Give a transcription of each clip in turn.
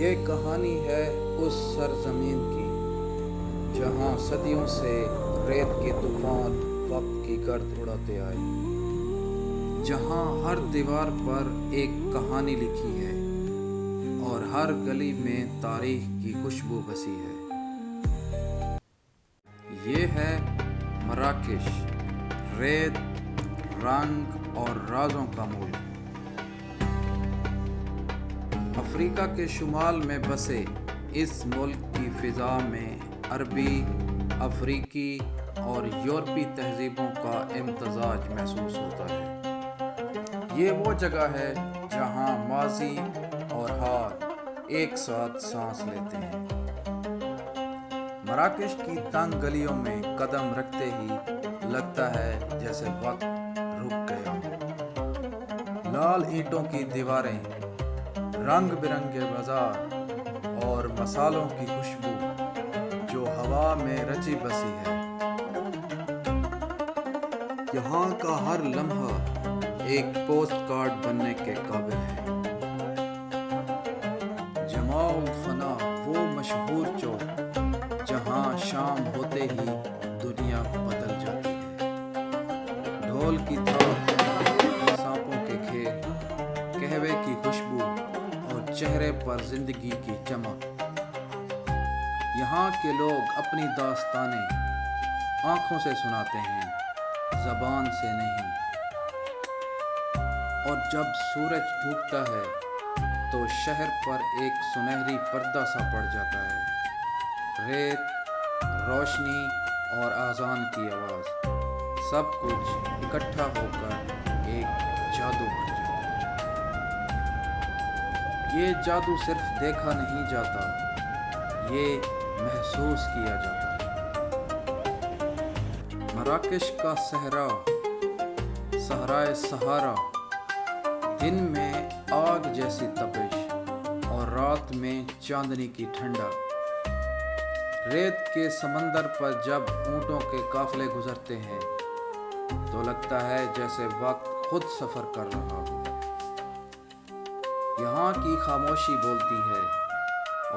یہ کہانی ہے اس سرزمین کی جہاں صدیوں سے ریت کے طوفان وقت کی گرد اڑاتے آئے، جہاں ہر دیوار پر ایک کہانی لکھی ہے اور ہر گلی میں تاریخ کی خوشبو بسی ہے۔ یہ ہے مراکش، ریت، رنگ اور رازوں کا ملک۔ افریقہ کے شمال میں بسے اس ملک کی فضا میں عربی، افریقی اور یورپی تہذیبوں کا امتزاج محسوس ہوتا ہے۔ یہ وہ جگہ ہے جہاں ماضی اور حال ایک ساتھ سانس لیتے ہیں۔ مراکش کی تنگ گلیوں میں قدم رکھتے ہی لگتا ہے جیسے وقت رک گیا ہو۔ لال اینٹوں کی دیواریں، رنگ برنگے بازار اور مصالحوں کی خوشبو جو ہوا میں رچی بسی ہے۔ یہاں کا ہر لمحہ ایک پوسٹ کارڈ بننے کے قابل ہے۔ جماع الفنا، وہ مشہور چوک جہاں شام ہوتے ہی دنیا بدل جاتی ہے۔ ڈھول کی تھاپ، سانپوں کے کھیل، قہوے کی خوشبو اور چہرے پر زندگی کی چمک۔ یہاں کے لوگ اپنی داستانیں آنکھوں سے سناتے ہیں، زبان سے نہیں۔ اور جب سورج ڈوبتا ہے تو شہر پر ایک سنہری پردہ سا پڑ جاتا ہے۔ ریت، روشنی اور اذان کی آواز، سب کچھ اکٹھا ہو کر ایک جادو بن جاتا ہے۔ یہ جادو صرف دیکھا نہیں جاتا، یہ محسوس کیا جاتا ہے۔ مراکش کا صحرا، صحرائے سہارا، دن میں آگ جیسی تپش اور رات میں چاندنی کی ٹھنڈک۔ ریت کے سمندر پر جب اونٹوں کے قافلے گزرتے ہیں تو لگتا ہے جیسے وقت خود سفر کر رہا ہو۔ یہاں کی خاموشی بولتی ہے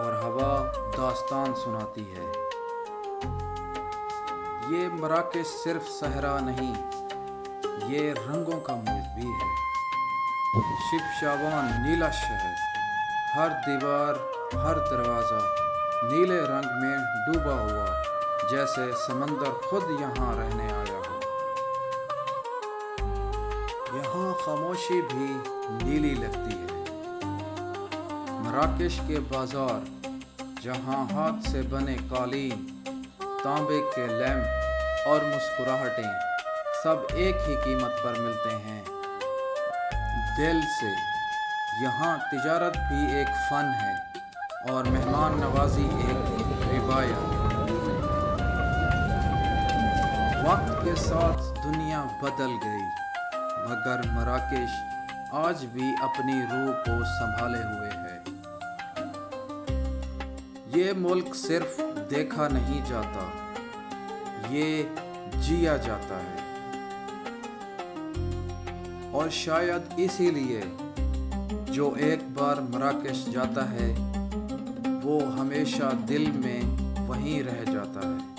اور ہوا داستان سناتی ہے۔ یہ مراکش صرف صحرا نہیں، یہ رنگوں کا ملک بھی ہے۔ شفشاوان نیلا شہر، ہر دیوار، ہر دروازہ نیلے رنگ میں ڈوبا ہوا، جیسے سمندر خود یہاں رہنے آیا ہو۔ یہاں خاموشی بھی نیلی لگتی ہے۔ مراکش کے بازار، جہاں ہاتھ سے بنے قالین، تانبے کے لیمپ اور مسکراہٹیں سب ایک ہی قیمت پر ملتے ہیں، دل سے۔ یہاں تجارت بھی ایک فن ہے اور مہمان نوازی ایک روایت۔ وقت کے ساتھ دنیا بدل گئی، مگر مراکش آج بھی اپنی روح کو سنبھالے ہوئے ہے۔ یہ ملک صرف دیکھا نہیں جاتا، یہ جیا جاتا ہے۔ اور شاید اسی لیے جو ایک بار مراکش جاتا ہے وہ ہمیشہ دل میں وہیں رہ جاتا ہے۔